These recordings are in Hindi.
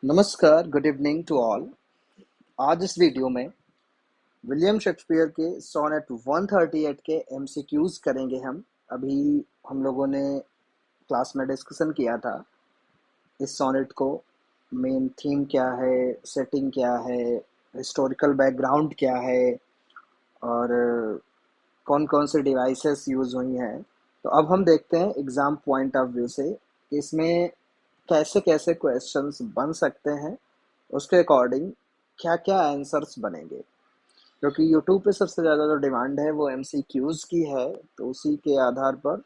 नमस्कार, गुड इवनिंग टू ऑल। आज इस वीडियो में विलियम शेक्सपियर के सोनेट 138 के एमसीक्यूज करेंगे हम। अभी हम लोगों ने क्लास में डिस्कशन किया था इस सोनेट को। मेन थीम क्या है, सेटिंग क्या है, हिस्टोरिकल बैकग्राउंड क्या है और कौन कौन से डिवाइसेस यूज़ हुई हैं। तो अब हम देखते हैं एग्ज़ाम पॉइंट ऑफ व्यू से कि इसमें कैसे कैसे क्वेश्चंस बन सकते हैं, उसके अकॉर्डिंग क्या क्या आंसर्स बनेंगे। क्योंकि यूट्यूब पे सबसे ज़्यादा जो डिमांड है वो एमसीक्यूज़ की है, तो उसी के आधार पर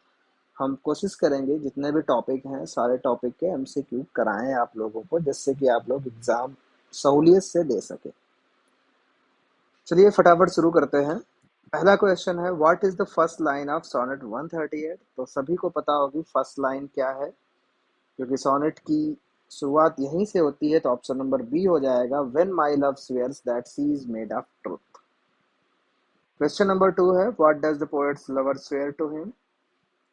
हम कोशिश करेंगे जितने भी टॉपिक हैं सारे टॉपिक के एमसीक्यू कराएं आप लोगों को, जिससे कि आप लोग एग्ज़ाम सहूलियत से दे सके। चलिए फटाफट शुरू करते हैं। पहला क्वेश्चन है, what is the first line of sonnet 138। तो सभी को पता होगी फर्स्ट लाइन क्या है, क्योंकि सोनेट की शुरुआत यहीं से होती है। तो ऑप्शन नंबर बी हो जाएगा, when my love swears that she is made of truth. Question number two है, what does the poet's lover swear to him.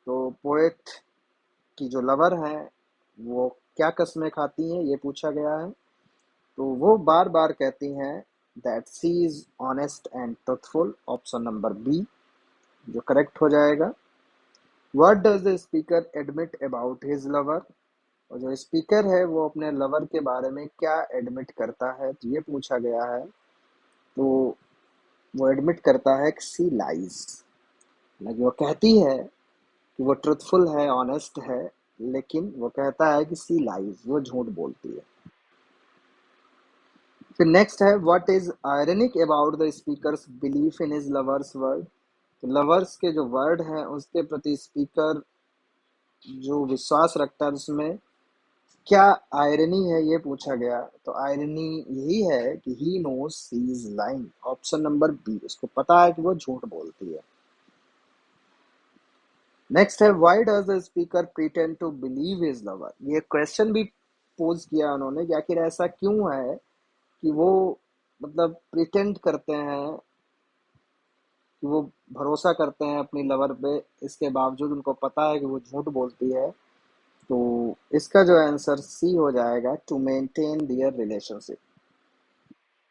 तो पोएट की जो लवर है वो क्या कस्में खाती हैं, ये पूछा गया है। तो वो बार बार कहती हैं that she is honest and truthful. Option number B जो करेक्ट हो जाएगा। What does the speaker admit about his lover. और जो स्पीकर है वो अपने लवर के बारे में क्या एडमिट करता है, तो ये पूछा गया है। तो वो एडमिट करता है कि सी लाइज, मतलब वो कहती है कि वो ट्रुथफुल है, ऑनेस्ट है, लेकिन वो कहता है कि सी लाइज, वो झूठ बोलती है। फिर नेक्स्ट है, what is ironic about the speakers belief in his lovers word. तो लवर्स के जो वर्ड हैं उसके प्रति स्पीकर जो विश्वास रखता है उसमें क्या आयरनी है, ये पूछा गया। तो आयरनी यही है कि he knows she is lying. Option number B, उसको पता है कि वो झूठ बोलती है। नेक्स्ट है, why does the speaker pretend to believe his lover. ये क्वेश्चन भी पोज किया उन्होंने कि आखिर ऐसा क्यों है कि वो मतलब प्रिटेंड करते हैं कि वो भरोसा करते हैं अपनी लवर पे, इसके बावजूद उनको पता है कि वो झूठ बोलती है। तो इसका जो आंसर सी हो जाएगा, to maintain their relationship.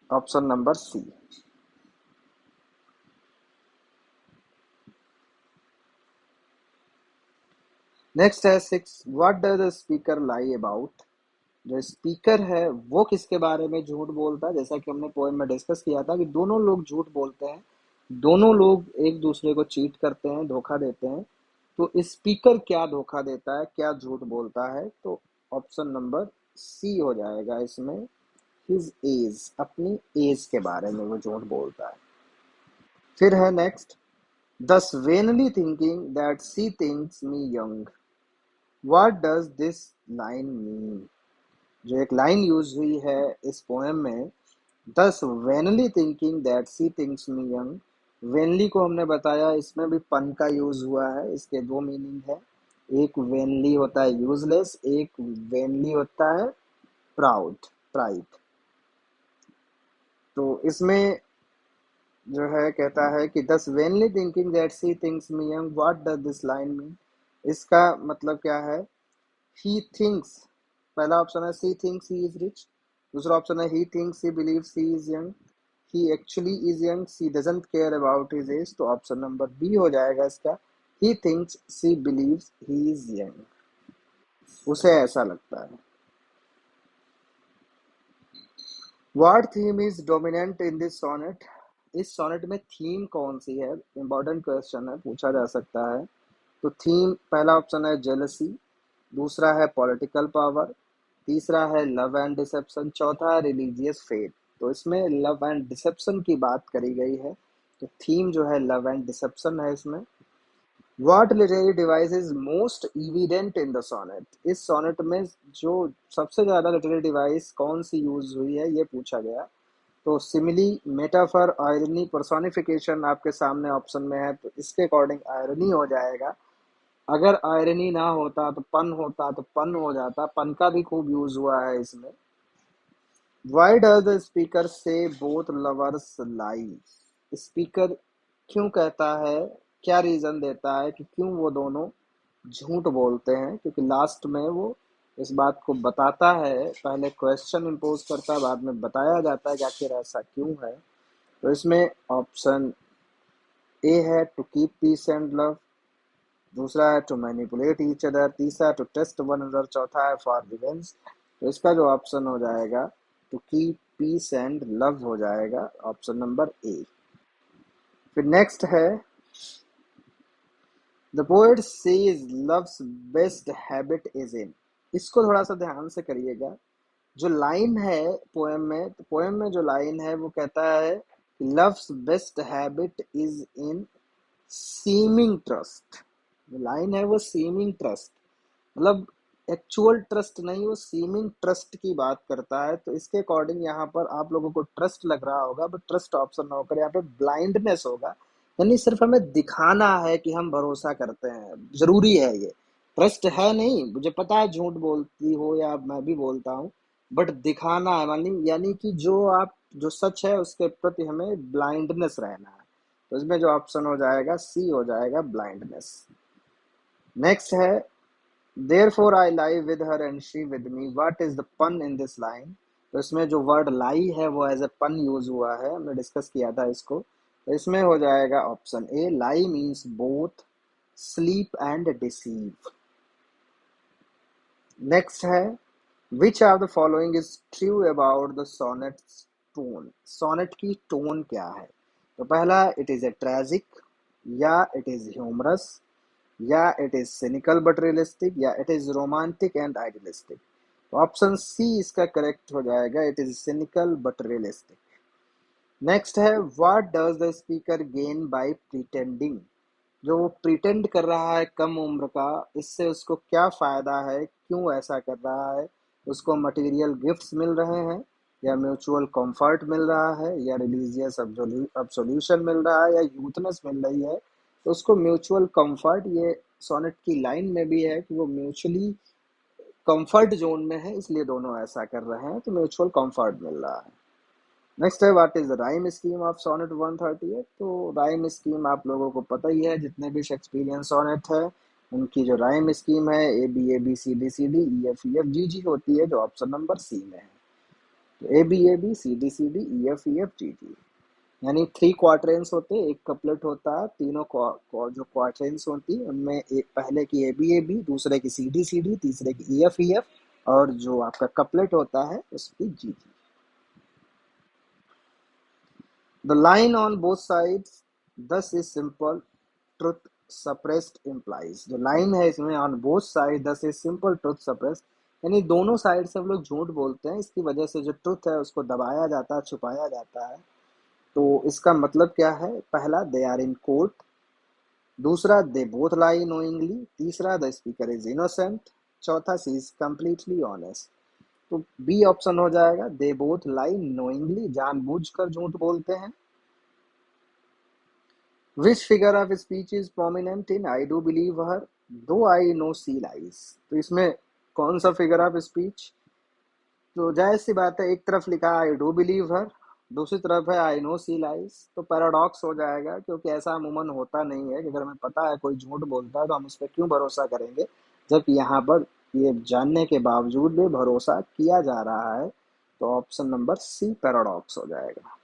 Option number C. Next है six, what does the speaker lie about. जो स्पीकर है वो किसके बारे में झूठ बोलता है। जैसा कि हमने पोएम में डिस्कस किया था कि दोनों लोग झूठ बोलते हैं, दोनों लोग एक दूसरे को चीट करते हैं, धोखा देते हैं। तो स्पीकर क्या धोखा देता है, क्या झूठ बोलता है, तो ऑप्शन नंबर सी हो जाएगा इसमें, हिज एज, अपनी एज के बारे में वो झूठ बोलता है। फिर है next, thus vainly thinking that she thinks me young. What does this line mean. जो एक लाइन यूज हुई है इस पोएम में, thus vainly thinking that she thinks me young. Vainly को हमने बताया इसमें भी पन का यूज हुआ है। इसके दो मीनिंग है, एक वेनली होता है यूजलेस, एक वेनली होता है प्राउड, प्राइड। तो इसमें जो है कहता है कि thus vainly thinking that she thinks me young, what does this line mean. इसका मतलब क्या है, ही थिंक्स, पहला ऑप्शन है she thinks he is rich, दूसरा ऑप्शन है he thinks he believes he is young, he actually is young, she doesn't care about his age. तो ऑप्शन नंबर बी हो जाएगा इसका, he thinks she believes he is young, उसे ऐसा लगता है। What theme is dominant in this sonnet. इस सोनेट में थीम कौन सी है, इंपॉर्टेंट क्वेश्चन है, पूछा जा सकता है। तो थीम, पहला ऑप्शन है जेलसी, दूसरा है पॉलिटिकल पावर, तीसरा है लव एंड डिसेप्शन, चौथा है रिलीजियस फेथ। तो इसमें लव एंड डिसेप्शन की बात करी गई है, तो थीम जो है लव एंड डिसेप्शन है इसमें। What literary device is most evident in the sonnet. इस सोनेट में जो सबसे ज्यादा लिटरेरी डिवाइस कौन सी यूज हुई है, ये पूछा गया। तो सिमिली, मेटाफर, आयरनी, पर्सोनिफिकेशन आपके सामने ऑप्शन में है, तो इसके अकॉर्डिंग आयरनी हो जाएगा। अगर आयरनी ना होता तो पन होता, तो पन हो जाता, पन का भी खूब यूज हुआ है इसमें। वाई डज द स्पीकर से बोथ लवर्स लाई। स्पीकर क्यों कहता है, क्या रीजन देता है कि क्यों वो दोनों झूठ बोलते हैं, क्योंकि लास्ट में वो इस बात को बताता है, पहले क्वेश्चन इम्पोज करता है, बाद में बताया जाता है कि आखिर ऐसा क्यों है। तो इसमें ऑप्शन ए है to keep peace and love, दूसरा है टू मैनिपुलेट ईच अदर, तीसरा टू टेस्ट वन अनदर, चौथा है फॉर रिवेंज। तो इसका जो ऑप्शन हो जाएगा to keep peace and love हो जाएगा, ऑप्शन नंबर ए। फिर नेक्स्ट है the poet says love's best habit is in. इसको थोड़ा सा ध्यान से करिएगा। जो लाइन है पोएम में, तो पोएम में जो लाइन है वो कहता है love's best habit is in seeming trust. जो लाइन है वो सीमिंग ट्रस्ट, मतलब एक्चुअल ट्रस्ट नहीं, वो सीमिंग ट्रस्ट की बात करता है। तो इसके अकॉर्डिंग यहाँ पर आप लोगों को ट्रस्ट लग रहा होगा, बट ट्रस्ट ऑप्शन ना होकर यहाँ पे ब्लाइंडनेस होगा। यानी सिर्फ हमें दिखाना है कि हम भरोसा करते हैं, जरूरी है ये। ट्रस्ट है नहीं, मुझे पता है झूठ बोलती हो या मैं भी बोलता हूँ, बट दिखाना है, मानी यानी कि जो सच है उसके प्रति हमें ब्लाइंडनेस रहना है। तो इसमें जो ऑप्शन हो जाएगा सी हो जाएगा, ब्लाइंडनेस। नेक्स्ट है Therefore I lie with her and she with me. What is the pun in this line? तो इसमें जो वर्ड लाई है वो एज ए पन यूज हुआ है, हमने डिस्कस किया था इसको। तो इसमें हो जाएगा option A, lie means both sleep and deceive. Next है which are the following is true about the sonnet tone. Sonnet की टोन क्या है? तो पहला, इट इज ए ट्रेजिक, या इट इज ह्यूमरस, या it is cynical but realistic, या it is romantic and idealistic. तो ऑप्शन सी इसका करेक्ट हो जाएगा, it is cynical but realistic. Next है what does the speaker gain by pretending. जो वो प्रिटेंड कर रहा है कम उम्र का, इससे उसको क्या फायदा है, क्यों ऐसा कर रहा है? उसको मटेरियल गिफ्ट्स मिल रहे हैं, या म्यूचुअल कंफर्ट मिल रहा है, या रिलीजियस अब्सोल्यूशन मिल रहा है, या यूथनेस मिल रही है? तो उसको म्यूचुअल कंफर्ट, ये सोनेट की लाइन में भी है कि वो म्यूचुअली कंफर्ट जोन में है, इसलिए दोनों ऐसा कर रहे हैं, तो म्यूचुअल कंफर्ट मिल रहा है। नेक्स्ट है what is the rhyme scheme of sonnet 138। तो राइम स्कीम आप लोगों को पता ही है, जितने भी शेक्सपियरियन सोनेट है उनकी जो राइम स्कीम है A B C F G जी होती है, जो ऑप्शन नंबर सी में है। तो A B C F G जी, यानी थ्री क्वार्टरेंस होते, एक कपलेट होता है, तीनों जो क्वार्टरेंस होती उनमें एक पहले की ए बी, दूसरे की सी डी, तीसरे की ई एफ, और जो आपका कपलेट होता है उसकी जी जी। The line on both sides thus is simple truth suppressed implies। जो लाइन है इसमें on both sides thus is simple truth suppressed, यानी दोनों साइड से हम लोग झूठ बोलते हैं, इसकी वजह से जो ट्रुथ है उसको दबाया जाता है, छुपाया जाता है। तो इसका मतलब क्या है? पहला, दे आर इन कोर्ट, दूसरा दे बोथ लाई नोइंगली, तीसरा द स्पीकर इज इनोसेंट, चौथा सी इज कंप्लीटली ऑनेस्ट। तो बी ऑप्शन हो जाएगा, दे बोथ लाई नोइंगली, जानबूझकर झूठ बोलते हैं। Which figure of speech is prominent in I do believe her, though I know she lies? तो इसमें कौन सा फिगर ऑफ स्पीच? तो जाहिर सी बात है, एक तरफ लिखा है आई डू बिलीव हर, दूसरी तरफ है आई नो सी लाइज। तो पैराडॉक्स हो जाएगा, क्योंकि ऐसा अमूमन होता नहीं है कि अगर हमें पता है कोई झूठ बोलता है तो हम उस पर क्यों भरोसा करेंगे, जबकि यहाँ पर ये जानने के बावजूद भी भरोसा किया जा रहा है। तो ऑप्शन नंबर सी पैराडॉक्स हो जाएगा।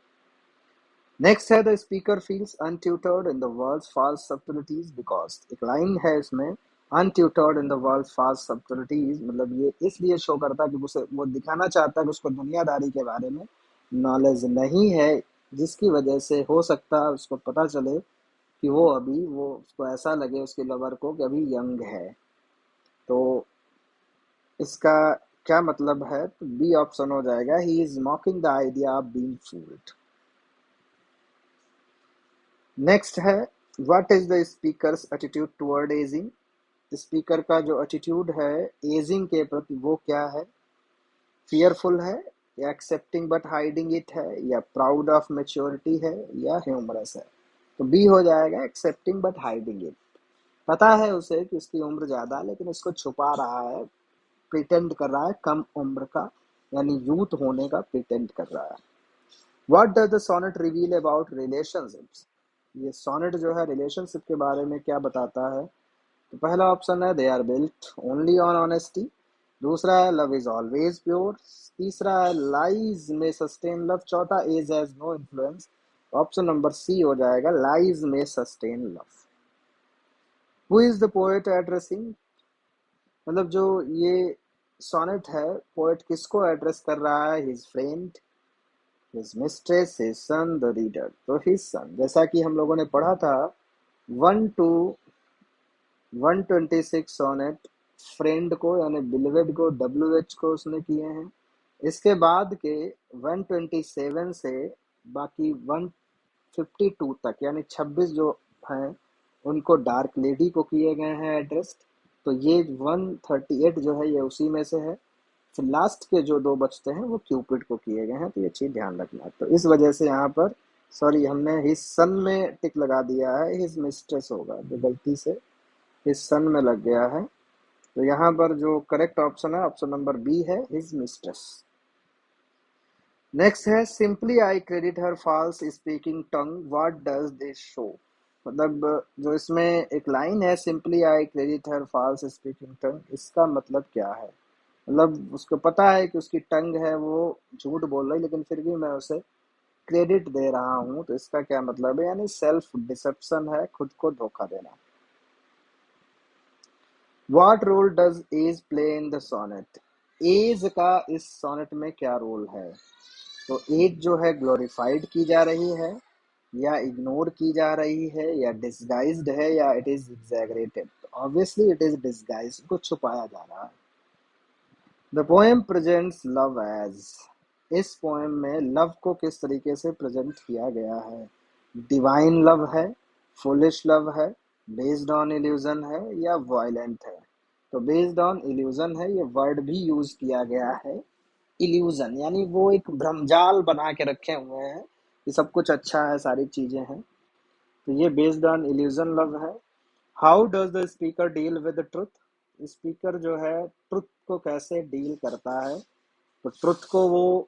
नेक्स्ट है the speaker feels untutored in the world's false subtleties because. एक लाइन है इसमें, untutored in the world's false subtleties, मतलब ये इसलिए शो करता है कि उसे वो दिखाना चाहता है कि उसको दुनियादारी के बारे में नॉलेज नहीं है, जिसकी वजह से हो सकता है उसको पता चले कि वो उसको ऐसा लगे उसके लवर को कि अभी यंग है। तो इसका क्या मतलब है? तो बी ऑप्शन हो जाएगा, he is mocking the idea of being fooled. Next है what is the speaker's attitude toward ageing. Speaker का जो एटीट्यूड है एजिंग के प्रति वो क्या है? फियरफुल है, या एक्सेप्टिंग बट हाइडिंग इट है, या प्राउड ऑफ मेच्योरिटी है, या ह्यूमरस है? तो बी हो जाएगा, एक्सेप्टिंग बट हाइडिंग इट। पता है उसे कि उसकी उम्र ज्यादा है, लेकिन उसको छुपा रहा है, प्रिटेंड कर रहा है कम उम्र का, यानी यूथ होने का प्रिटेंड कर रहा है। What does the sonnet reveal about relationships. ये सोनेट जो है रिलेशनशिप के बारे में क्या बताता है? तो पहला ऑप्शन है they are built only on honesty, दूसरा है लव इज ऑलवेज प्योर, तीसरा है लाइज में सस्टेन लव, चौथा age has no influence. Option number C हो जाएगा लाइज में sustain love. Who is the poet addressing, मतलब जो ये सोनेट है, पोएट किसको एड्रेस कर रहा है? His friend, his mistress, his son, the reader. तो हिज सन, जैसा कि हम लोगों ने पढ़ा था, 1 to 126 सोनेट फ्रेंड को यानी बिलवेड को, WH को उसने किए हैं। इसके बाद के 127 से बाकी 152 तक यानी 26 जो हैं उनको डार्क लेडी को किए गए हैं एड्रेस। तो ये 138 जो है ये उसी में से है। फिर लास्ट के जो दो बचते हैं वो क्यूपिड को किए गए हैं, तो ये चीज ध्यान रखना। तो इस वजह से यहाँ पर सॉरी हमने हिज सन में टिक लगा दिया है, हिज मिस्ट्रेस होगा, जो गलती से हिज सन में लग गया है। तो यहाँ पर जो करेक्ट ऑप्शन है ऑप्शन नंबर बी है, हिज मिस्ट्रेस। नेक्स्ट है simply I credit her false speaking tongue, what does this show. मतलब जो इसमें एक लाइन है simply I credit her false speaking tongue, इसका मतलब क्या है? मतलब उसको पता है कि उसकी टंग है वो झूठ बोल रही, लेकिन फिर भी मैं उसे क्रेडिट दे रहा हूँ, तो इसका क्या मतलब है? यानी सेल्फ डिसेप्शन है, खुद को धोखा देना। What role does age play in the sonnet, age का इस सोनेट में क्या रोल है? तो एज जो है ग्लोरीफाइड की जा रही है, या इग्नोर की जा रही है, या डिसगाइज्ड है, या it is exaggerated? Obviously it is disguised, को छुपाया जा रहा है। The poem presents love as, इस पोएम में लव को किस तरीके से प्रेजेंट किया गया है? डिवाइन लव है, फुलिश लव है, बेस्ड ऑन इल्यूजन है, या वायलेंट है? तो बेस्ड ऑन इल्यूजन है, ये वर्ड भी यूज किया गया है, इल्यूजन यानी वो एक भ्रमजाल बना के रखे हुए हैं कि सब कुछ अच्छा है, सारी चीजें हैं। तो ये बेस्ड ऑन इल्यूजन लव है। How does the speaker deal with the truth, speaker जो है ट्रुथ को कैसे डील करता है? तो ट्रुथ को वो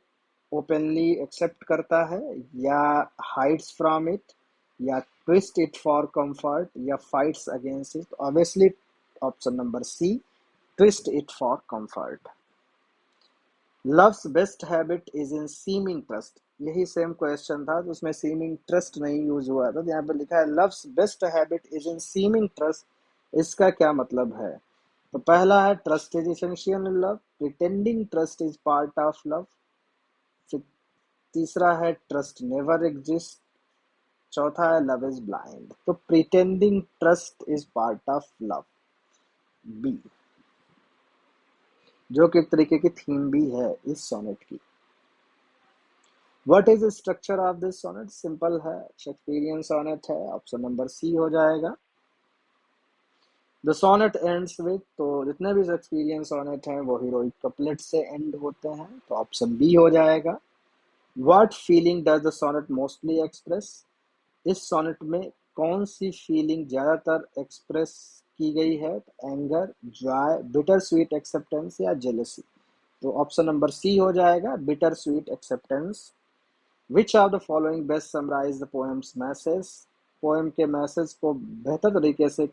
ओपनली एक्सेप्ट करता है, या हाइड्स फ्रॉम इट, या ट्विस्ट इट फॉर कंफर्ट, या fights against it? Obviously option number C, twist it for comfort. Love's best habit is in seeming trust, यही सेम क्वेश्चन था तो उसमें सीमिंग ट्रस्ट नहीं यूज हुआ था, तो यहाँ पर लिखा है love's best habit is in seeming trust, इसका क्या मतलब है? तो पहला है trust is essential in love, pretending trust is part of love. फिर तीसरा है ट्रस्ट नेवर एग्जिस्ट, चौथा है लव इज ब्लाइंड। तो pretending trust is part of love, B, जो कि एक तरीके की थीम भी है इस सोनेट की। What is structure of this sonnet, simple है, शेक्सपियरियन सोनेट है, ऑप्शन नंबर सी हो जाएगा। द सोनेट एंड्स विद, तो जितने भी शेक्सपियरियन सोनेट हैं वो हीरोइक कपलेट से एंड होते हैं, तो ऑप्शन बी हो जाएगा। What feeling does the sonnet mostly express, इस सोनेट में कौन सी फीलिंग ज्यादातर एक्सप्रेस की गई है? Anger, joy, bitter sweet acceptance, या जेलसी? तो ऑप्शन नंबर सी हो जाएगा, bitter sweet acceptance. Which of the following best summarise the poem's message, poem के मैसेज को बेहतर तरीके से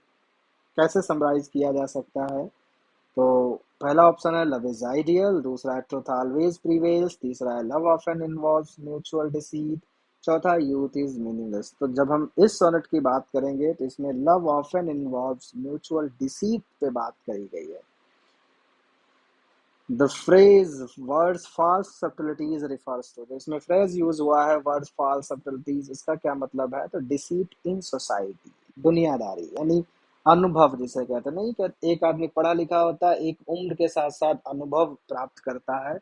कैसे समराइज किया जा सकता है? तो पहला ऑप्शन है लव इज आइडियल, दूसरा है ट्रुथ ऑलवेज प्रीवेल्स, तीसरा है love often involves mutual deceit, चौथा यूथ इज मीनिंगलेस। तो जब हम इस सोनेट की बात करेंगे तो इसमें love often involves mutual deceit पे बात करी गई है। The phrase words false subtleties refers to, इसमें फ्रेज यूज हुआ है वर्ड्स फॉल्स सब्टिलिटीज, इसका क्या मतलब है? तो डिसीट इन सोसाइटी, दुनियादारी यानी अनुभव जिसे कहते हैं, नहीं कहते एक आदमी पढ़ा लिखा होता है, एक उम्र के साथ साथ अनुभव प्राप्त करता है,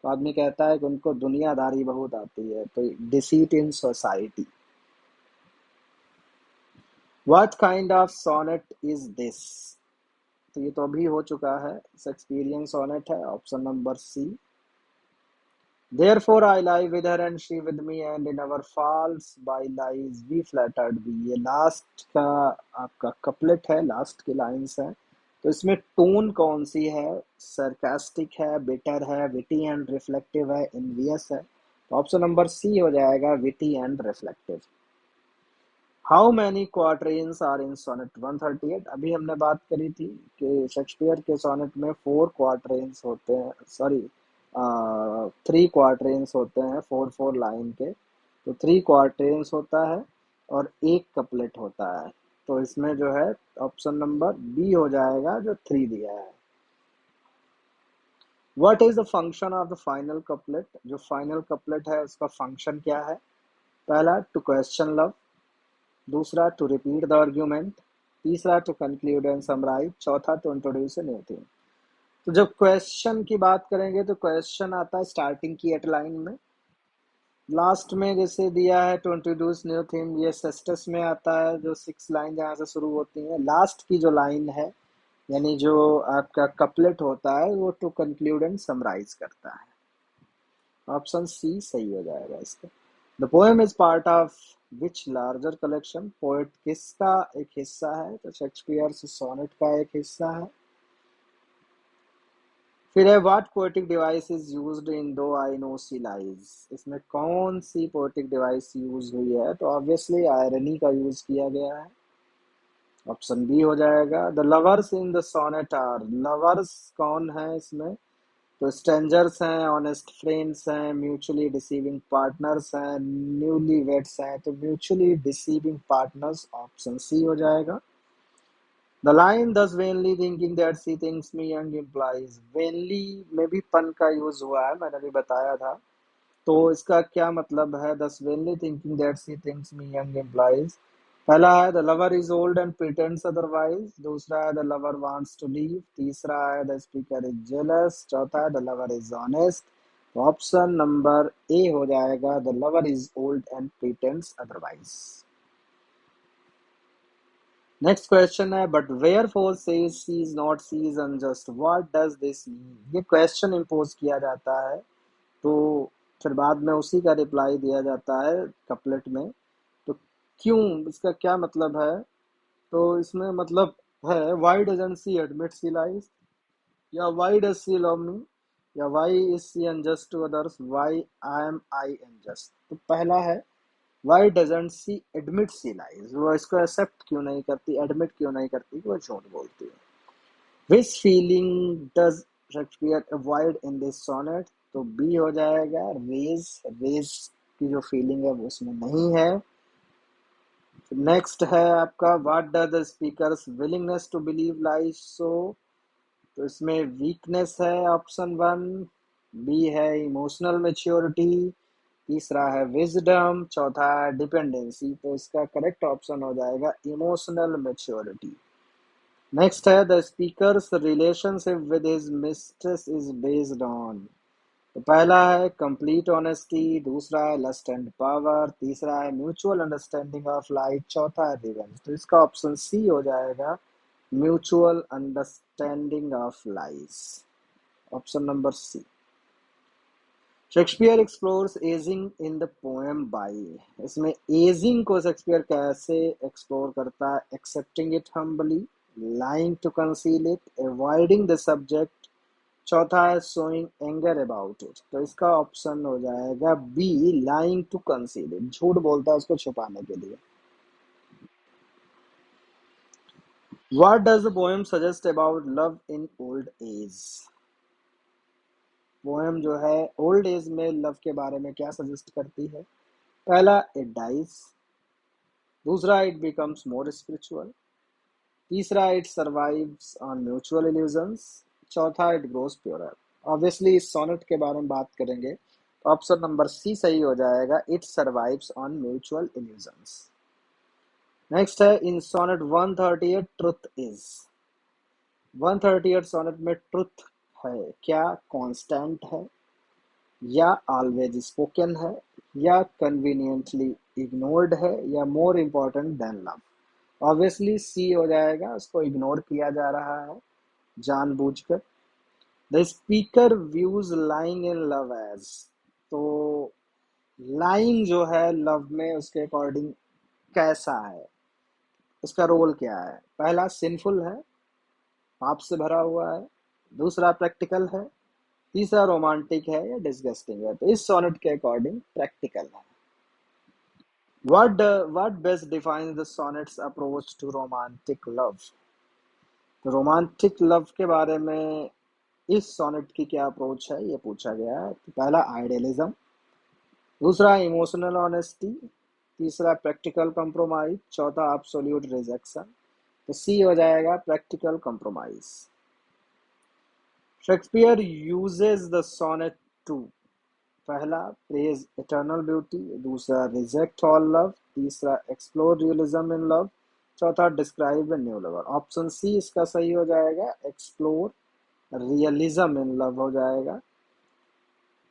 तो आदमी कहता है कि उनको दुनियादारी बहुत आती है, तो deceit in society. What kind of sonnet is this, तो ये तो अभी हो चुका है, शेक्सपियरियन सोनेट है, option number C. Therefore I lie with her and she with me and in our false by lies we flattered be, ये लास्ट का आपका कपलेट है, लास्ट की लाइंस है। तो इसमें टोन कौन सी है? सरकास्टिक है, बिटर है, विटी एंड रिफ्लेक्टिव है, इनवियस है? तो ऑप्शन नंबर सी हो जाएगा, witty and reflective. How many quatrains are in sonnet 138? अभी हमने बात करी थी कि शेक्सपियर के सोनेट में 4 क्वार्टरेन्स होते हैं, सॉरी 3 क्वार्टरेन्स होते हैं, 4 4 लाइन के। तो 3 क्वार्टरेन्स होता है और एक कपलेट होता है। तो इसमें जो है ऑप्शन नंबर बी हो जाएगा जो 3 दिया है। What is the function of the final couplet? जो फाइनल कपलेट है उसका फंक्शन क्या है? पहला, टू क्वेश्चन लव। दूसरा, टू रिपीट द आर्ग्यूमेंट। तीसरा, टू कंक्लूड एंड समराइज। चौथा, to introduce a new theme. तो जब क्वेश्चन की बात करेंगे तो क्वेश्चन आता है स्टार्टिंग की 8 लाइन में। लास्ट में जैसे दिया है टू इंट्रोड्यूस न्यू थीम, ये सेस्टस में आता है, जो 6 लाइन जहाँ से शुरू होती है। लास्ट की जो लाइन है यानी जो आपका कपलेट होता है वो टू कंक्लूड एंड समराइज करता है। ऑप्शन सी सही हो जाएगा इसका। The poem is part of which larger collection? Poet किसका एक हिस्सा है? तो शेक्सपियर सोनेट का एक हिस्सा है। फिर है what poetic device is used in दो आई नो सी लाइज? इसमें कौन सी पोएटिक डिवाइस यूज हुई है? तो ऑब्वियसली आयरनी का यूज किया गया है। ऑप्शन बी हो जाएगा। The lovers in the sonnet are, lovers कौन है इसमें? तो स्ट्रेंजर्स हैं, ऑनेस्ट फ्रेंड्स हैं, म्यूचुअली डिसीविंग पार्टनर्स हैं, न्यूली वेड्स हैं। तो mutually deceiving partners option C हो जाएगा। The line thus vainly thinking that she things me young implies, vainly में भी पन का यूज हुआ है, मैंने अभी बताया था। तो इसका क्या मतलब है? Thus vainly thinking that she things me young implies. पहला है the lover is old and pretends otherwise. दूसरा है the lover wants to leave. तीसरा है द स्पीकर इज जेलस। चौथा है the lover is honest. Option number A हो जाएगा the lover is old and pretends otherwise. Next question है but wherefore says she is not she is unjust, what does this mean? ये क्वेश्चन इम्पोज किया जाता है तो फिर बाद में उसी का रिप्लाई दिया जाता है कपलेट में। तो क्यों, इसका क्या मतलब है? तो इसमें मतलब है why doesn't she admit she lies, या why does she love me, या why is she unjust to others, why I unjust. तो पहला है why doesn't she admit she lies, वो इसको एक्सेप्ट क्यों नहीं करती, एडमिट क्यों नहीं करती, वो झूठ बोलती है। Which feeling does Shakespeare avoid in this sonnet? तो बी हो जाएगा रेज, रेज की जो फीलिंग है वो उसमें नहीं है। नेक्स्ट है आपका what does the speaker's willingness to believe lies so? तो इसमें वीकनेस है ऑप्शन वन। बी है इमोशनल मेच्योरिटी। तीसरा है विजडम। चौथा है डिपेंडेंसी। तो इसका करेक्ट ऑप्शन हो जाएगा इमोशनल मेच्योरिटी। नेक्स्ट है the speakers relationship with his mistress is based on. तो पहला है कंप्लीट ऑनेस्टी। दूसरा है लस्ट एंड पावर। तीसरा है म्यूचुअल अंडरस्टैंडिंग ऑफ लाइफ। चौथा है रिवेंज। तो इसका ऑप्शन सी हो जाएगा mutual understanding of life. Option number C. Shakespeare explores ageing in the poem by, इसमें एजिंग को शेक्सपियर कैसे एक्सप्लोर करता है? Accepting it humbly, lying to conceal it, avoiding the subject. चौथा है शोइंग एंगर अबाउट इट। तो इसका ऑप्शन हो जाएगा B lying to conceal it, झूठ बोलता है उसको छुपाने के लिए। What does the poem suggest about love in old age? Poem जो है ओल्ड एज में लव के बारे में क्या सजेस्ट करती है? पहला, इट डाइज। दूसरा, इट बिकम्स मोर स्पिरिचुअल। तीसरा, it survives on mutual illusions. चौथा, इट ग्रोज प्योरर। ऑब्वियसली इस सोनेट के बारे में बात करेंगे तो ऑप्शन नंबर सी सही हो जाएगा, it survives on mutual illusions. Next है इन सोनेट 138 ट्रुथ इज। 138 सोनेट में ट्रुथ है क्या? कांस्टेंट है, या ऑलवेज स्पोकन है, या कन्वीनियंटली इग्नोर्ड है, या more important than love? Obviously C हो जाएगा, उसको इग्नोर किया जा रहा है जानबूझकर। The speaker views lying in love age. तो लाइंग जो है लव में उसके अकॉर्डिंग कैसा है, उसका रोल क्या है? पहला, सिंफुल है, पाप से भरा हुआ है। दूसरा, प्रैक्टिकल है। तीसरा, रोमांटिक है, या डिस्गस्टिंग है? तो इस सोनेट के अकॉर्डिंग प्रैक्टिकल है। What best defines the sonnet's approach to romantic love? तो रोमांटिक लव के बारे में इस सोनेट की क्या अप्रोच है ये पूछा गया है। तो पहला आइडियलिज्म, दूसरा इमोशनल ऑनेस्टी, तीसरा प्रैक्टिकल कंप्रोमाइज, चौथा एब्सोल्यूट रिजेक्शन। तो सी हो जाएगा practical compromise. Shakespeare uses the sonnet to, पहला प्रेज इटर्नल ब्यूटी, दूसरा रिजेक्ट ऑल लव, तीसरा एक्सप्लोर रियलिज्म इन लव, चौथा describe a new lover. Option C इसका सही हो जाएगा, एक्सप्लोर रियलिज्म इन लव हो जाएगा।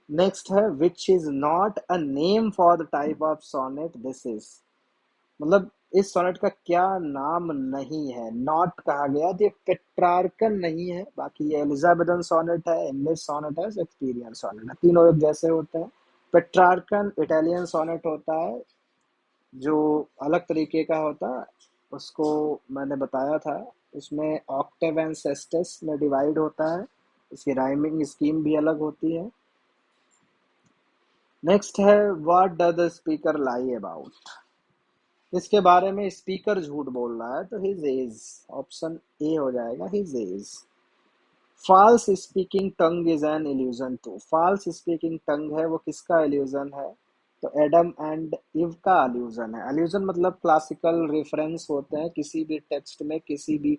नेक्स्ट है which is not a name for the type of sonnet this is, मतलब इस सोनेट का क्या नाम नहीं है, नॉट कहा गया तो ये पेट्रार्कन नहीं है। बाकी ये एलिजाबेथन सोनेट है, इंग्लिश सोनेट है, शेक्सपियरियन सोनेट है, तीनों एक जैसे होते हैं। पेट्रार्कन इटालियन सोनेट होता है जो अलग तरीके का होता है, उसको मैंने बताया था। उसमें ऑक्टेव एंड सेस्टेस में डिवाइड होता है, इसकी राइमिंग स्कीम भी अलग होती है। नेक्स्ट है what does the speaker lie about, इसके बारे में स्पीकर झूठ बोल रहा है तो हिज एज, ऑप्शन ए हो जाएगा his age. False speaking tongue is an illusion too, false speaking tongue है वो किसका इल्यूजन है? तो एडम एंड इव का इल्यूजन है। इल्यूजन मतलब क्लासिकल रेफरेंस होते हैं किसी भी टेक्स्ट में, किसी भी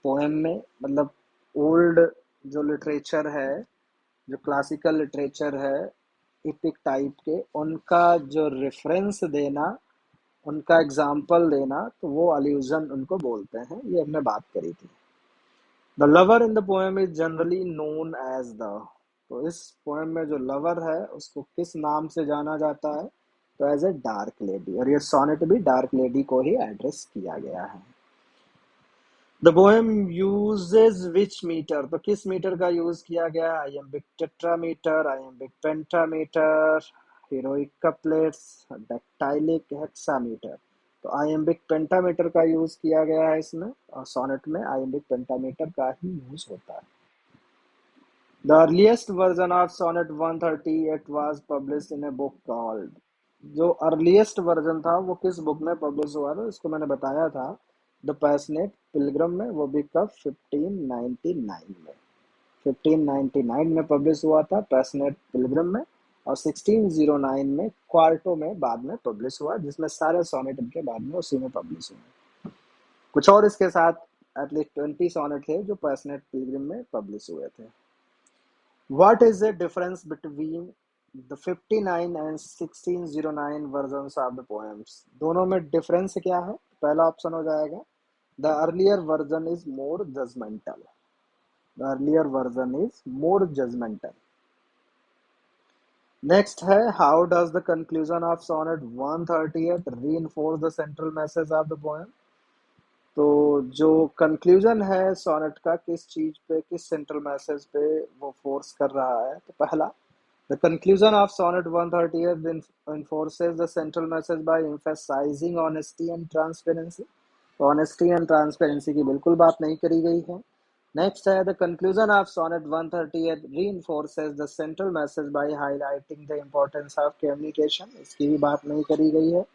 पोएम में, मतलब ओल्ड जो लिटरेचर है, जो क्लासिकल लिटरेचर है इपिक टाइप के, उनका जो रेफरेंस देना, उनका एग्जाम्पल देना, तो वो अल्यूजन उनको बोलते हैं। ये हमने बात करी थी। The lover in the poem is generally known as the, तो इस पोएम में जो लवर है उसको किस नाम से जाना जाता है? तो एज ए डार्क लेडी, और ये सोनेट भी डार्क लेडी को ही एड्रेस किया गया है। The poem uses which meter, तो किस मीटर का यूज किया गया? Iambic tetrameter, iambic pentameter, heroic couplets, dactylic hexameter. तो आइएम्बिक पेंटामीटर का यूज किया गया है इसमें, और सोनेट में आइएम्बिक पेंटामीटर का ही यूज होता है। The earliest version of Sonnet 138 was published in a book called, जो अर्लीस्ट वर्जन था वो किस बुक में पब्लिश हुआ था? इसको मैंने बताया था, द पैशनेट पिलग्रम में। वो भी कब? 1599 में, 1599 में पब्लिश हुआ था पैशनेट पिलग्रम में, और 1609 में क्वार्टो में बाद में पब्लिश हुआ, जिसमें सारे सोनेट के बाद में उसी में पब्लिश हुए। कुछ और इसके साथ एटलीस्ट 20 सोनेट थे जो पैशनेट पिलग्रम में पब्लिश हुए थे। What is the difference between the 59 and 1609 versions of the poems? दोनों में डिफरेंस क्या है? पहला ऑप्शन हो जाएगा the earlier version is more judgmental, the earlier version is more judgmental. Next है how does the conclusion of sonnet 138 reinforce the central message of the poem? तो जो कंक्लूजन है सोनेट का किस चीज पे, किस सेंट्रल मैसेज पे वो फोर्स कर रहा है? तो पहला, the conclusion of Sonnet 138 enforces the central message by emphasizing honesty and transparency. Honesty and transparency की बिल्कुल बात नहीं करी गई है। Next है the conclusion of Sonnet 138 reinforces the central message by highlighting the importance of communication. इसकी भी बात नहीं करी गई है।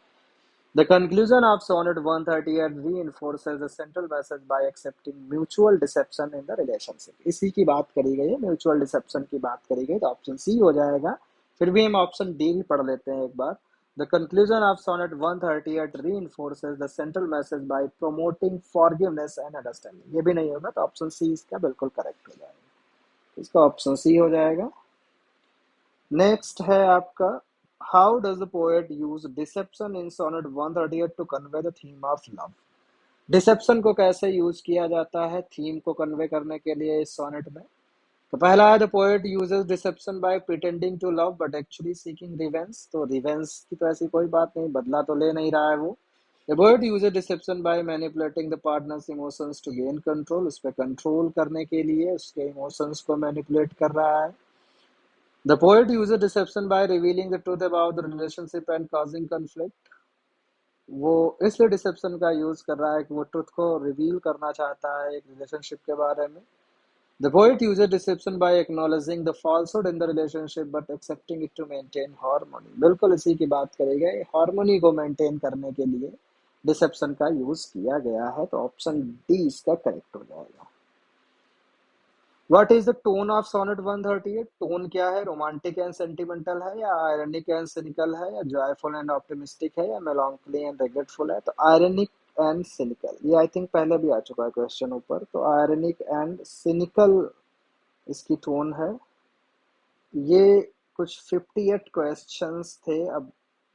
The conclusion of Sonnet 138 reinforces the central message by accepting mutual deception in the relationship. इसी की बात करी गई है, म्यूचुअल डिसेप्शन की बात करी गई, तो ऑप्शन सी हो जाएगा। फिर भी हम ऑप्शन डी भी पढ़ लेते हैं एक बार। The conclusion of Sonnet 138 reinforces the central message by promoting forgiveness and understanding. ये भी नहीं होगा तो ऑप्शन सी इसका बिल्कुल करेक्ट हो जाएगा, इसका ऑप्शन सी हो जाएगा। नेक्स्ट है आपका how does the poet use deception in sonnet 138 to convey the theme of love. Deception को कैसे यूज किया जाता है थीम को कन्वे करने के लिए इस सोनेट में? तो पहला है the poet uses deception by pretending to love but actually seeking revenge. तो रिवेंज की तो ऐसी कोई बात नहीं, बदला तो ले नहीं रहा है वो। The poet uses deception by manipulating the partner's emotions to gain control, उस पर कंट्रोल करने के लिए उसके इमोशंस को मैनिपुलेट कर रहा है। The poet uses deception by revealing the truth about the relationship and causing conflict. वो इसलिए डिसेप्शन का यूज कर रहा है कि वो ट्रुथ को रिवील करना चाहता है एक रिलेशनशिप के बारे में। The poet uses deception by acknowledging the falsehood in the relationship but accepting it to maintain harmony. बिल्कुल इसी की बात करेंगे, हार्मनी को मेंटेन करने के लिए डिसेप्शन का यूज किया गया है, तो ऑप्शन डी इसका करेक्ट हो जाएगा। What is the tone of sonnet 138? Tone क्या है? रोमांटिक एंड सेंटिमेंटल है, या आयरनिक एंड सिनिकल है, या जॉयफुल एंड ऑप्टिमिस्टिक है, या मेलॉन्कली एंड रिग्रेटफुल है? तो आयरनिक एंड सिनिकल, ये आई थिंक पहले भी आ चुका है क्वेश्चन ऊपर, तो आयरनिक एंड सिनिकल इसकी टोन है। ये कुछ 58 क्वेश्चंस थे। अब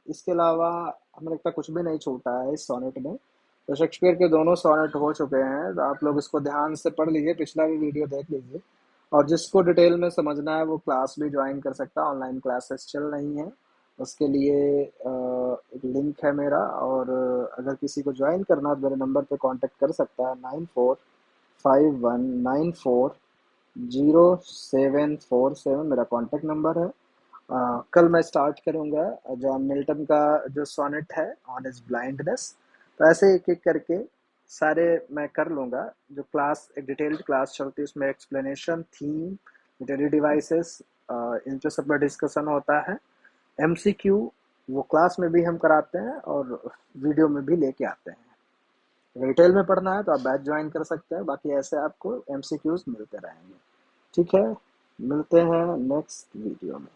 इसके अलावा हमें लगता है कुछ भी नहीं छूटा है इस सोनेट में। तो शेक्सपियर के दोनों सोनेट हो चुके हैं, तो आप लोग इसको ध्यान से पढ़ लीजिए, पिछला भी वीडियो देख लीजिए। और जिसको डिटेल में समझना है वो क्लास भी ज्वाइन कर सकता है, ऑनलाइन क्लासेस चल रही हैं। उसके लिए एक लिंक है मेरा, और अगर किसी को ज्वाइन करना है तो मेरे नंबर पे कांटेक्ट कर सकता है, 9451940747 मेरा कांटेक्ट नंबर है। कल मैं स्टार्ट करूंगा जॉन मिल्टन का जो सोनेट है ऑन इज ब्लाइंडनेस। तो ऐसे एक एक करके सारे मैं कर लूंगा। जो क्लास एक डिटेल्ड क्लास चलती है उसमें एक्सप्लेनेशन, थीम, लिटरेरी डिवाइसेस, इन सब पर डिस्कशन होता है। एमसीक्यू वो क्लास में भी हम कराते हैं और वीडियो में भी लेके आते हैं। डिटेल में पढ़ना है तो आप बैच ज्वाइन कर सकते हैं, बाकी ऐसे आपको एमसीक्यूज मिलते रहेंगे। ठीक है, मिलते हैं नेक्स्ट वीडियो में।